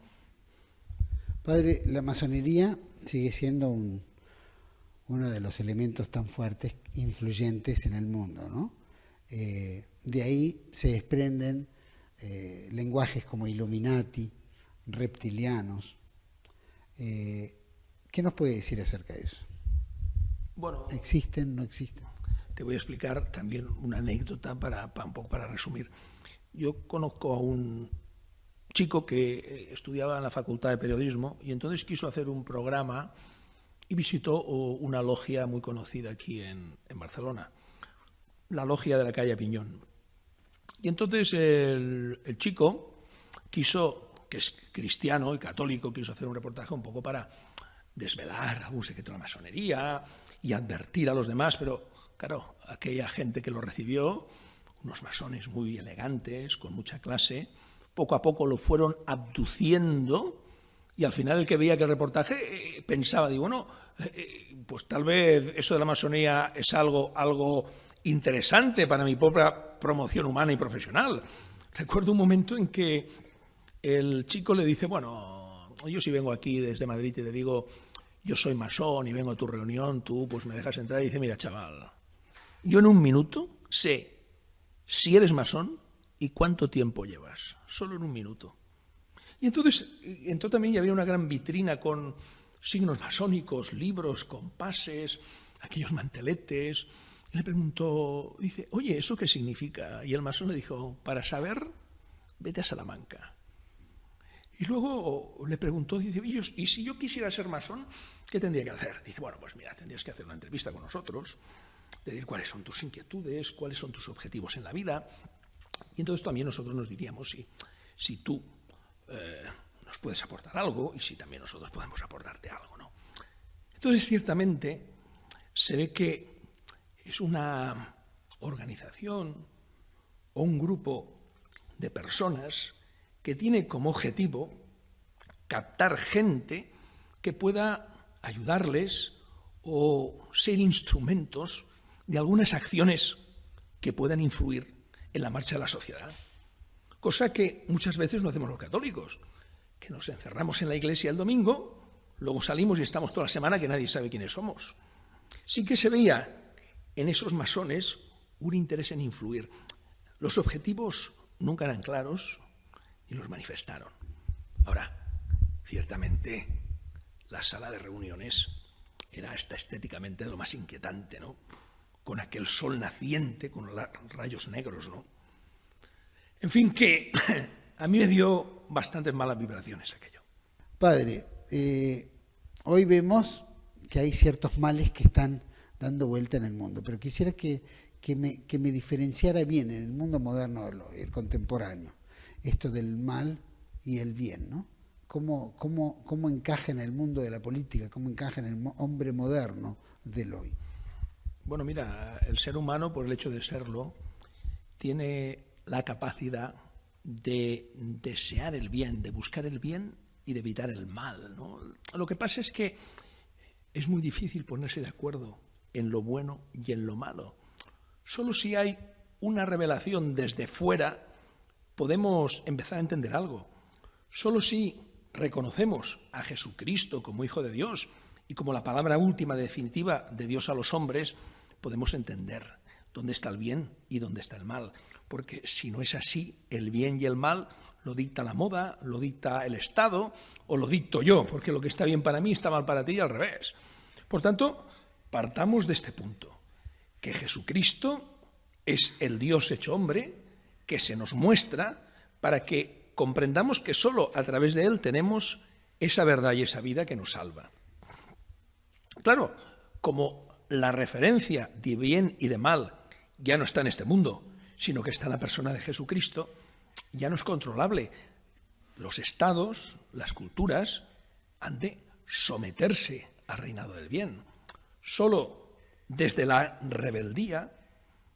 Padre, la masonería sigue siendo uno de los elementos tan fuertes, influyentes en el mundo, ¿no? De ahí se desprenden lenguajes como Illuminati, reptilianos. ¿Qué nos puede decir acerca de eso? Bueno, ¿existen, no existen? Te voy a explicar también una anécdota un poco para resumir. Yo conozco a un chico que estudiaba en la Facultad de Periodismo y entonces quiso hacer un programa y visitó una logia muy conocida aquí en Barcelona, la logia de la calle Piñón. Y entonces el chico quiso, que es cristiano y católico, quiso hacer un reportaje un poco para desvelar algún secreto de la masonería y advertir a los demás, pero claro, aquella gente que lo recibió, unos masones muy elegantes, con mucha clase, poco a poco lo fueron abduciendo y al final el que veía aquel reportaje pensaba, digo, bueno, pues tal vez eso de la masonería es algo interesante para mi propia promoción humana y profesional. Recuerdo un momento en que el chico le dice, bueno, yo si vengo aquí desde Madrid y te digo, yo soy masón y vengo a tu reunión, tú pues me dejas entrar, y dice, mira chaval, yo en un minuto sé si eres masón y cuánto tiempo llevas, solo en un minuto. Y entonces también ya había una gran vitrina con signos masónicos, libros, compases, aquellos manteletes. Y le preguntó, dice, oye, ¿eso qué significa? Y el masón le dijo, para saber, vete a Salamanca. Y luego le preguntó, dice, ¿y si yo quisiera ser masón, qué tendría que hacer? Dice, bueno, pues mira, tendrías que hacer una entrevista con nosotros, decir cuáles son tus inquietudes, cuáles son tus objetivos en la vida. Y entonces también nosotros nos diríamos si tú nos puedes aportar algo y si también nosotros podemos aportarte algo, ¿no? Entonces, ciertamente, se ve que es una organización o un grupo de personas que tiene como objetivo captar gente que pueda ayudarles o ser instrumentos de algunas acciones que puedan influir en la marcha de la sociedad. cosa que muchas veces no hacemos los católicos, que nos encerramos en la iglesia el domingo, luego salimos y estamos toda la semana que nadie sabe quiénes somos. Sí que se veía en esos masones un interés en influir. Los objetivos nunca eran claros y los manifestaron. Ahora, ciertamente, la sala de reuniones era hasta estéticamente de lo más inquietante, ¿no? Con aquel sol naciente, con rayos negros, ¿no? En fin, que a mí me dio bastantes malas vibraciones aquello. Padre, hoy vemos que hay ciertos males que están dando vuelta en el mundo, pero quisiera que me diferenciara bien en el mundo moderno, el contemporáneo, esto del mal y el bien, ¿no? ¿Cómo encaja en el mundo de la política, cómo encaja en el hombre moderno del hoy? Bueno, mira, el ser humano, por el hecho de serlo, tiene la capacidad de desear el bien, de buscar el bien y de evitar el mal, ¿no? Lo que pasa es que es muy difícil ponerse de acuerdo en lo bueno y en lo malo. Solo si hay una revelación desde fuera podemos empezar a entender algo. Solo si reconocemos a Jesucristo como Hijo de Dios y como la palabra última definitiva de Dios a los hombres, podemos entender dónde está el bien y dónde está el mal. Porque si no es así, el bien y el mal lo dicta la moda, lo dicta el Estado o lo dicto yo, porque lo que está bien para mí está mal para ti y al revés. Por tanto, partamos de este punto, que Jesucristo es el Dios hecho hombre que se nos muestra para que comprendamos que solo a través de Él tenemos esa verdad y esa vida que nos salva. Claro, como la referencia de bien y de mal ya no está en este mundo, sino que está en la persona de Jesucristo, ya no es controlable. Los estados, las culturas, han de someterse al reinado del bien. Solo desde la rebeldía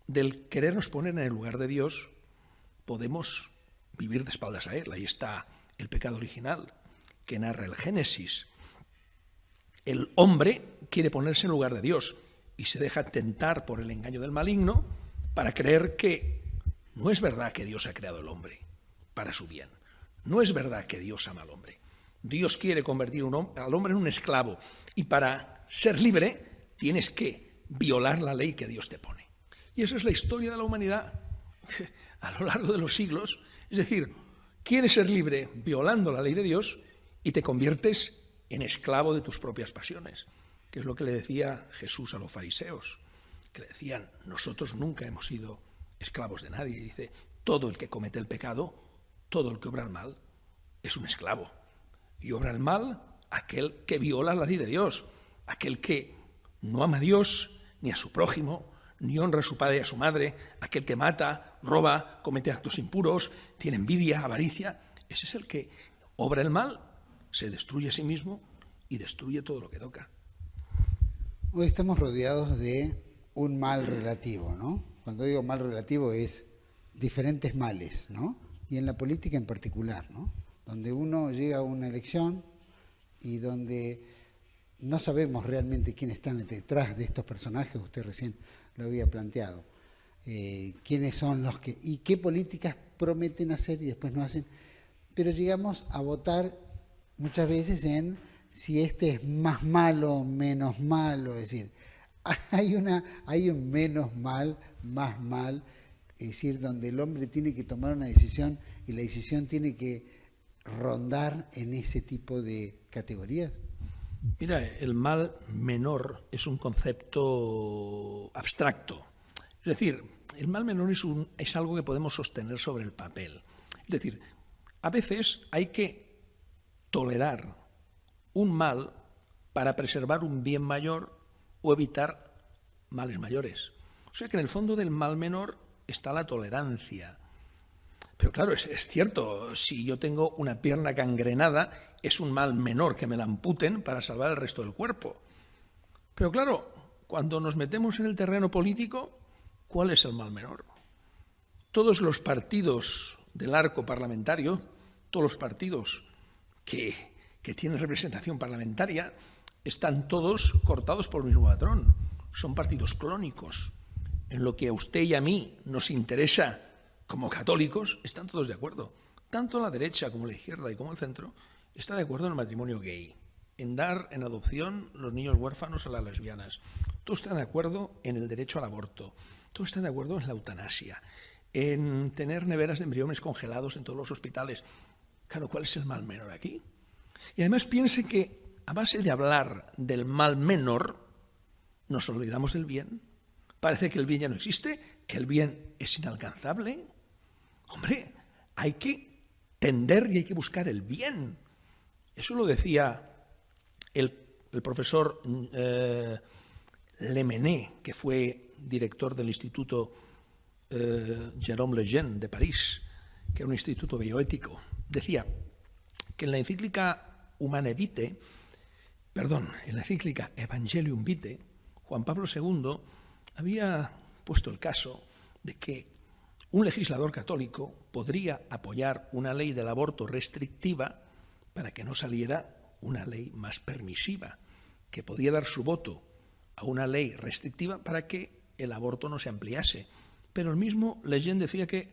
del querernos poner en el lugar de Dios podemos vivir de espaldas a Él. Ahí está el pecado original que narra el Génesis. El hombre quiere ponerse en lugar de Dios y se deja tentar por el engaño del maligno para creer que no es verdad que Dios ha creado al hombre para su bien. No es verdad que Dios ama al hombre. Dios quiere convertir al hombre en un esclavo y para ser libre tienes que violar la ley que Dios te pone. Y esa es la historia de la humanidad a lo largo de los siglos. Es decir, quieres ser libre violando la ley de Dios y te conviertes en esclavo de tus propias pasiones, que es lo que le decía Jesús a los fariseos, que le decían, nosotros nunca hemos sido esclavos de nadie. Y dice, todo el que comete el pecado, todo el que obra el mal, es un esclavo. Y obra el mal aquel que viola la ley de Dios, aquel que no ama a Dios ni a su prójimo, ni honra a su padre y a su madre, aquel que mata, roba, comete actos impuros, tiene envidia, avaricia. Ese es el que obra el mal, se destruye a sí mismo y destruye todo lo que toca. Hoy estamos rodeados de un mal relativo, ¿no? Cuando digo mal relativo es diferentes males, ¿no? Y en la política en particular, ¿no? Donde uno llega a una elección y donde no sabemos realmente quiénes están detrás de estos personajes, usted recién lo había planteado, quiénes son los que, y qué políticas prometen hacer y después no hacen, pero llegamos a votar muchas veces en si este es más malo, menos malo, es decir, hay un menos mal, más mal, es decir, donde el hombre tiene que tomar una decisión y la decisión tiene que rondar en ese tipo de categorías. Mira, el mal menor es un concepto abstracto. Es decir, el mal menor es algo que podemos sostener sobre el papel. Es decir, a veces hay que tolerar un mal para preservar un bien mayor o evitar males mayores. O sea que en el fondo del mal menor está la tolerancia. Pero claro, es cierto, si yo tengo una pierna gangrenada, es un mal menor que me la amputen para salvar el resto del cuerpo. Pero claro, cuando nos metemos en el terreno político, ¿cuál es el mal menor? Todos los partidos del arco parlamentario, todos los partidos que tienen representación parlamentaria, están todos cortados por el mismo patrón. Son partidos clónicos. En lo que a usted y a mí nos interesa como católicos, están todos de acuerdo. Tanto la derecha como la izquierda y como el centro está de acuerdo en el matrimonio gay, en dar en adopción los niños huérfanos a las lesbianas. Todos están de acuerdo en el derecho al aborto. Todos están de acuerdo en la eutanasia, en tener neveras de embriones congelados en todos los hospitales. Claro, ¿cuál es el mal menor aquí? Y además piense que a base de hablar del mal menor, nos olvidamos del bien. Parece que el bien ya no existe, que el bien es inalcanzable. Hombre, hay que tender y hay que buscar el bien. Eso lo decía el profesor Lemainé, que fue director del Instituto Jérôme Lejeune de París, que era un instituto bioético. Decía que en la encíclica Humane Vitae, en la encíclica Evangelium Vitae, Juan Pablo II había puesto el caso de que un legislador católico podría apoyar una ley del aborto restrictiva para que no saliera una ley más permisiva, que podía dar su voto a una ley restrictiva para que el aborto no se ampliase. Pero el mismo Lejeune decía que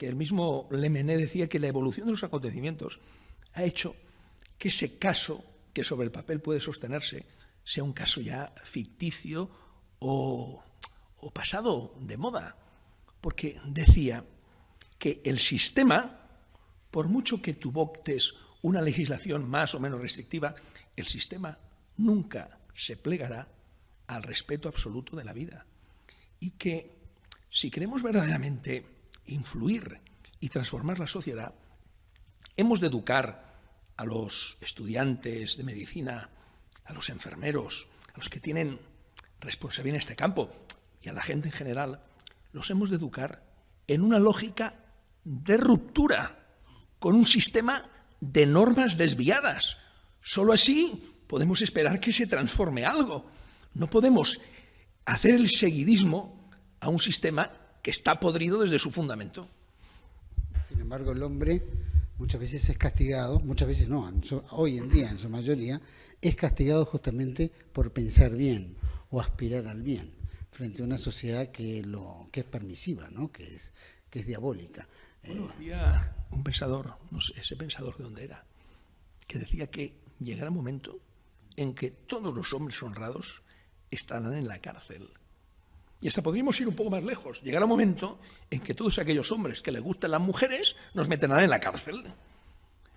el mismo Lemainé decía que la evolución de los acontecimientos ha hecho que ese caso, que sobre el papel puede sostenerse, sea un caso ya ficticio o pasado de moda. Porque decía que el sistema, por mucho que tú votes una legislación más o menos restrictiva, el sistema nunca se plegará al respeto absoluto de la vida. Y que si queremos verdaderamente influir y transformar la sociedad, hemos de educar a los estudiantes de medicina, a los enfermeros, a los que tienen responsabilidad en este campo y a la gente en general, los hemos de educar en una lógica de ruptura, con un sistema de normas desviadas. Solo así podemos esperar que se transforme algo. No podemos hacer el seguidismo a un sistema que está podrido desde su fundamento. Sin embargo, el hombre muchas veces es castigado, muchas veces no, hoy en día en su mayoría, es castigado justamente por pensar bien o aspirar al bien, frente a una sociedad que es permisiva, ¿no? que es diabólica. Bueno, había un pensador, no sé ese pensador de dónde era, que decía que llegará un momento en que todos los hombres honrados estarán en la cárcel. Y hasta podríamos ir un poco más lejos. Llegará un momento en que todos aquellos hombres que les gustan las mujeres nos meterán en la cárcel.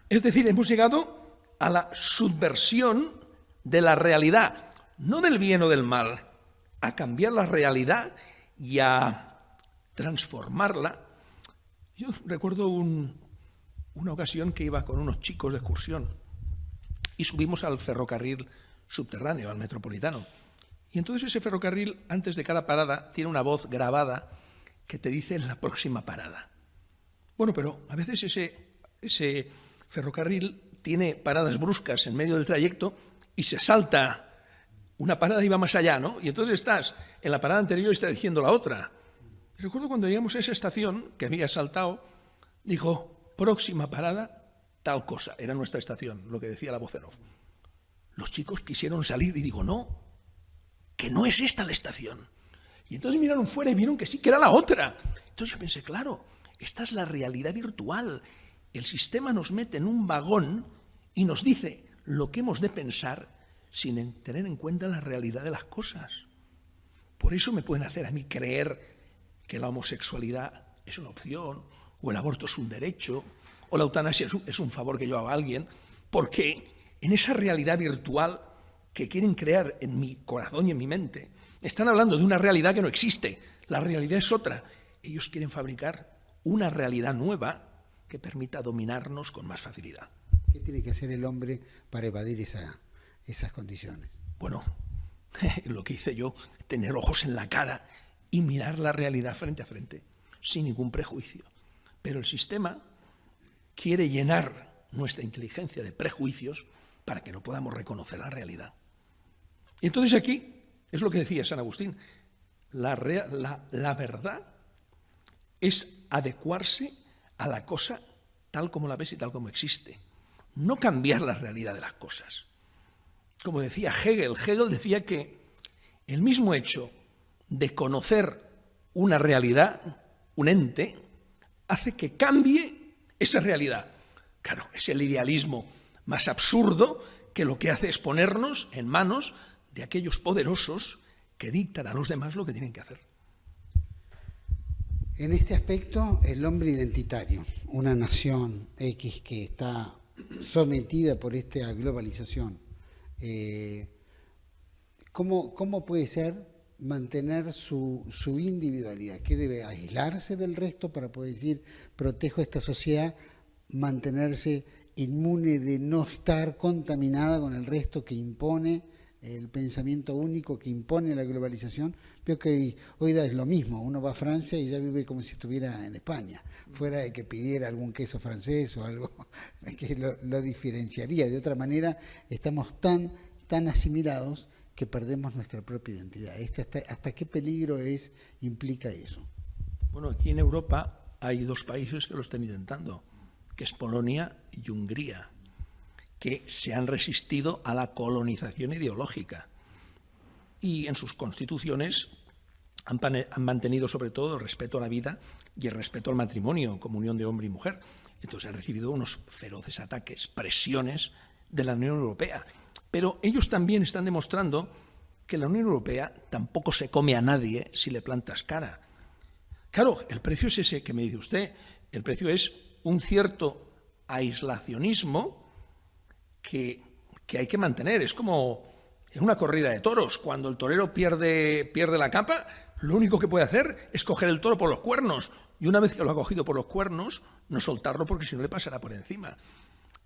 Es decir, hemos llegado a la subversión de la realidad, no del bien o del mal, a cambiar la realidad y a transformarla. Yo recuerdo una ocasión que iba con unos chicos de excursión y subimos al ferrocarril subterráneo, al Metropolitano. Y entonces ese ferrocarril, antes de cada parada, tiene una voz grabada que te dice la próxima parada. Bueno, pero a veces ese ferrocarril tiene paradas bruscas en medio del trayecto y se salta una parada y va más allá, ¿no? Y entonces estás en la parada anterior y está diciendo la otra. Y recuerdo cuando llegamos a esa estación, que había saltado, dijo, próxima parada, tal cosa. Era nuestra estación, lo que decía la voz en off. Los chicos quisieron salir y digo, no, que no es esta la estación. Y entonces miraron fuera y vieron que sí, que era la otra. Entonces yo pensé, claro, esta es la realidad virtual. El sistema nos mete en un vagón y nos dice lo que hemos de pensar sin tener en cuenta la realidad de las cosas. Por eso me pueden hacer a mí creer que la homosexualidad es una opción, o el aborto es un derecho, o la eutanasia es un favor que yo hago a alguien, porque en esa realidad virtual que quieren crear en mi corazón y en mi mente, están hablando de una realidad que no existe. La realidad es otra. Ellos quieren fabricar una realidad nueva que permita dominarnos con más facilidad. ¿Qué tiene que hacer el hombre para evadir esas condiciones? Bueno, lo que hice yo, tener ojos en la cara y mirar la realidad frente a frente, sin ningún prejuicio. Pero el sistema quiere llenar nuestra inteligencia de prejuicios para que no podamos reconocer la realidad. Y entonces aquí es lo que decía San Agustín, la verdad es adecuarse a la cosa tal como la ves y tal como existe, no cambiar la realidad de las cosas. Como decía Hegel decía que el mismo hecho de conocer una realidad, un ente, hace que cambie esa realidad. Claro, es el idealismo más absurdo que lo que hace es ponernos en manos de aquellos poderosos que dictan a los demás lo que tienen que hacer. En este aspecto, el hombre identitario, una nación X que está sometida por esta globalización, ¿cómo puede ser mantener su individualidad? ¿Qué debe aislarse del resto para poder decir, protejo esta sociedad, mantenerse inmune de no estar contaminada con el resto que impone el pensamiento único, que impone la globalización? Veo que hoy es lo mismo, uno va a Francia y ya vive como si estuviera en España, fuera de que pidiera algún queso francés o algo que lo diferenciaría. De otra manera, estamos tan asimilados que perdemos nuestra propia identidad. ¿Hasta qué peligro implica eso? Bueno, aquí en Europa hay dos países que lo están intentando, que es Polonia y Hungría, que se han resistido a la colonización ideológica y en sus constituciones han mantenido sobre todo el respeto a la vida y el respeto al matrimonio como unión de hombre y mujer. Entonces han recibido unos feroces ataques, presiones de la Unión Europea. Pero ellos también están demostrando que la Unión Europea tampoco se come a nadie si le plantas cara. Claro, el precio es ese que me dice usted, el precio es un cierto aislacionismo que hay que mantener. Es como en una corrida de toros, cuando el torero pierde la capa, lo único que puede hacer es coger el toro por los cuernos, y una vez que lo ha cogido por los cuernos, no soltarlo porque si no le pasará por encima.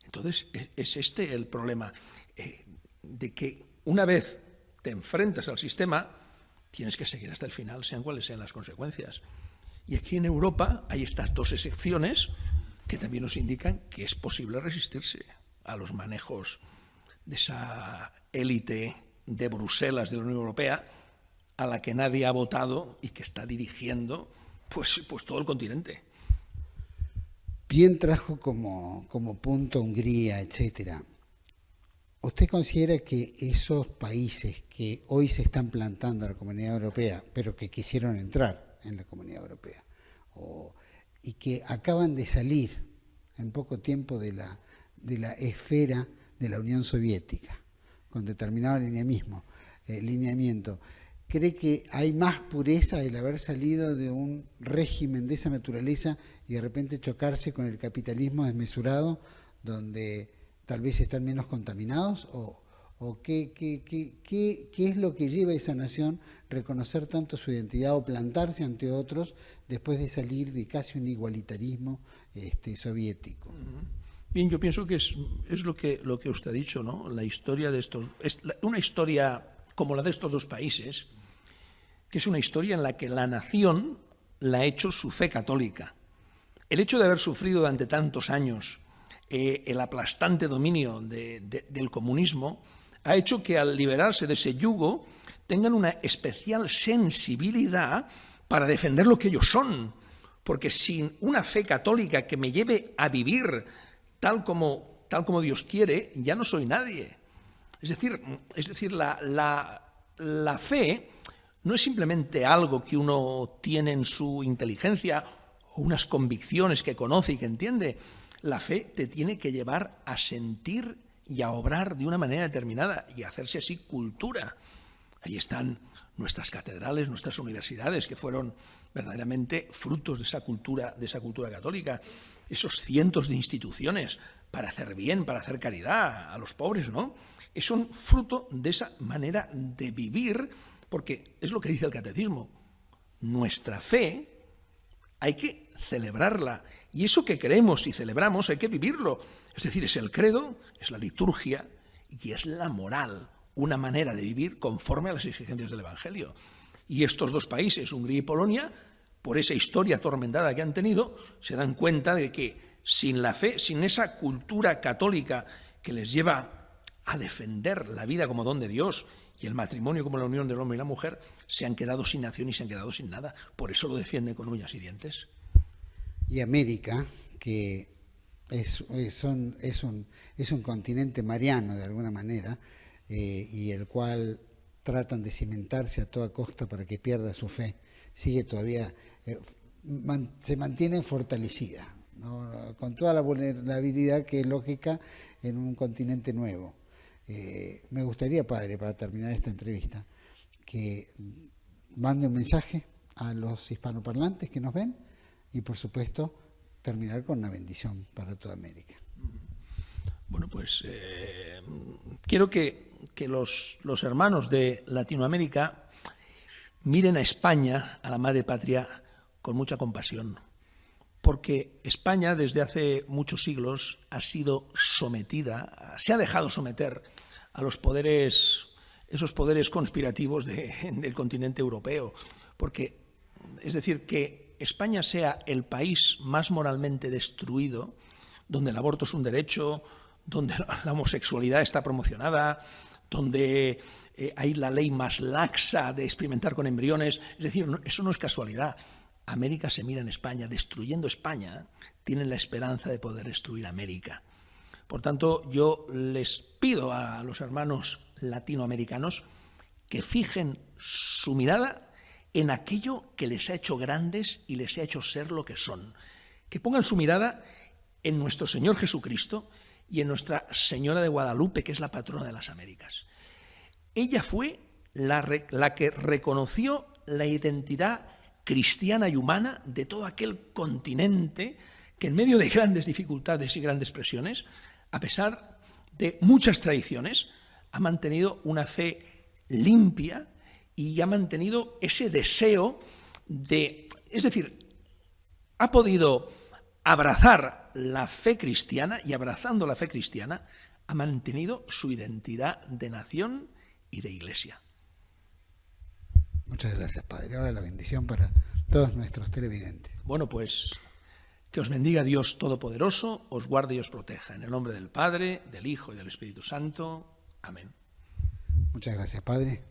Entonces, es este el problema, de que una vez te enfrentas al sistema, tienes que seguir hasta el final, sean cuales sean las consecuencias. Y aquí en Europa hay estas dos excepciones que también nos indican que es posible resistirse a los manejos de esa élite de Bruselas, de la Unión Europea, a la que nadie ha votado y que está dirigiendo pues todo el continente. Bien trajo como punto Hungría, etcétera. ¿Usted considera que esos países que hoy se están plantando en la Comunidad Europea, pero que quisieron entrar en la Comunidad Europea, y que acaban de salir en poco tiempo de la esfera de la Unión Soviética, con determinado lineamiento, cree que hay más pureza el haber salido de un régimen de esa naturaleza y de repente chocarse con el capitalismo desmesurado, donde tal vez están menos contaminados? ¿O qué es lo que lleva a esa nación a reconocer tanto su identidad o plantarse ante otros después de salir de casi un igualitarismo soviético? Bien, yo pienso que es lo que usted ha dicho, ¿no? La historia de estos, una historia como la de estos dos países, que es una historia en la que la nación la ha hecho su fe católica. El hecho de haber sufrido durante tantos años el aplastante dominio del comunismo ha hecho que al liberarse de ese yugo tengan una especial sensibilidad para defender lo que ellos son, porque sin una fe católica que me lleve a vivir tal como Dios quiere, ya no soy nadie. Es decir, la fe no es simplemente algo que uno tiene en su inteligencia o unas convicciones que conoce y que entiende. La fe te tiene que llevar a sentir y a obrar de una manera determinada y a hacerse así cultura. Ahí están nuestras catedrales, nuestras universidades, que fueron verdaderamente frutos de esa cultura católica, esos cientos de instituciones para hacer bien, para hacer caridad a los pobres, ¿no? Es un fruto de esa manera de vivir, porque es lo que dice el catecismo. Nuestra fe hay que celebrarla, y eso que creemos y celebramos hay que vivirlo. Es decir, es el credo, es la liturgia y es la moral, una manera de vivir conforme a las exigencias del Evangelio. Y estos dos países, Hungría y Polonia, por esa historia atormentada que han tenido, se dan cuenta de que sin la fe, sin esa cultura católica que les lleva a defender la vida como don de Dios y el matrimonio como la unión del hombre y la mujer, se han quedado sin nación y se han quedado sin nada. Por eso lo defienden con uñas y dientes. Y América, que es un continente mariano de alguna manera, y el cual tratan de cimentarse a toda costa para que pierda su fe, sigue todavía se mantiene fortalecida, ¿no? Con toda la vulnerabilidad que es lógica en un continente nuevo. Me gustaría, padre, para terminar esta entrevista, que mande un mensaje a los hispanoparlantes que nos ven y, por supuesto, terminar con una bendición para toda América. Bueno, pues quiero que los hermanos de Latinoamérica miren a España, a la madre patria, con mucha compasión, porque España desde hace muchos siglos ha sido sometida, se ha dejado someter a los poderes, esos poderes conspirativos del continente europeo, porque, es decir, que España sea el país más moralmente destruido, donde el aborto es un derecho, donde la homosexualidad está promocionada, donde hay la ley más laxa de experimentar con embriones. Es decir, eso no es casualidad. América se mira en España. Destruyendo España, tienen la esperanza de poder destruir América. Por tanto, yo les pido a los hermanos latinoamericanos que fijen su mirada en aquello que les ha hecho grandes y les ha hecho ser lo que son. Que pongan su mirada en nuestro Señor Jesucristo y en Nuestra Señora de Guadalupe, que es la patrona de las Américas. Ella fue la que reconoció la identidad cristiana y humana de todo aquel continente que en medio de grandes dificultades y grandes presiones, a pesar de muchas tradiciones, ha mantenido una fe limpia y ha mantenido ese deseo de, es decir, ha podido abrazar la fe cristiana y abrazando la fe cristiana ha mantenido su identidad de nación y de iglesia. Muchas gracias, padre. Ahora la bendición para todos nuestros televidentes. Bueno, pues que os bendiga Dios Todopoderoso, os guarde y os proteja. En el nombre del Padre, del Hijo y del Espíritu Santo. Amén. Muchas gracias, padre.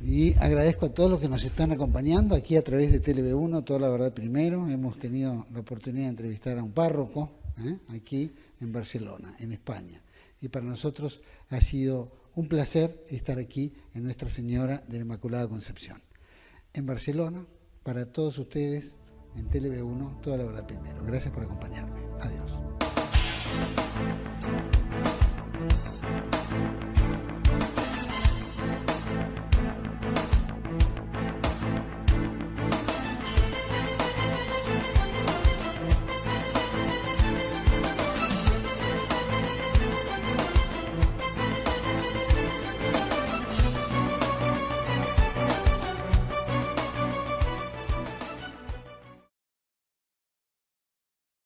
Y agradezco a todos los que nos están acompañando aquí a través de TLV1, Toda la Verdad Primero. Hemos tenido la oportunidad de entrevistar a un párroco aquí en Barcelona, en España. Y para nosotros ha sido un placer estar aquí en Nuestra Señora de la Inmaculada Concepción. En Barcelona, para todos ustedes, en TLV1, Toda la Verdad Primero. Gracias por acompañarme. Adiós.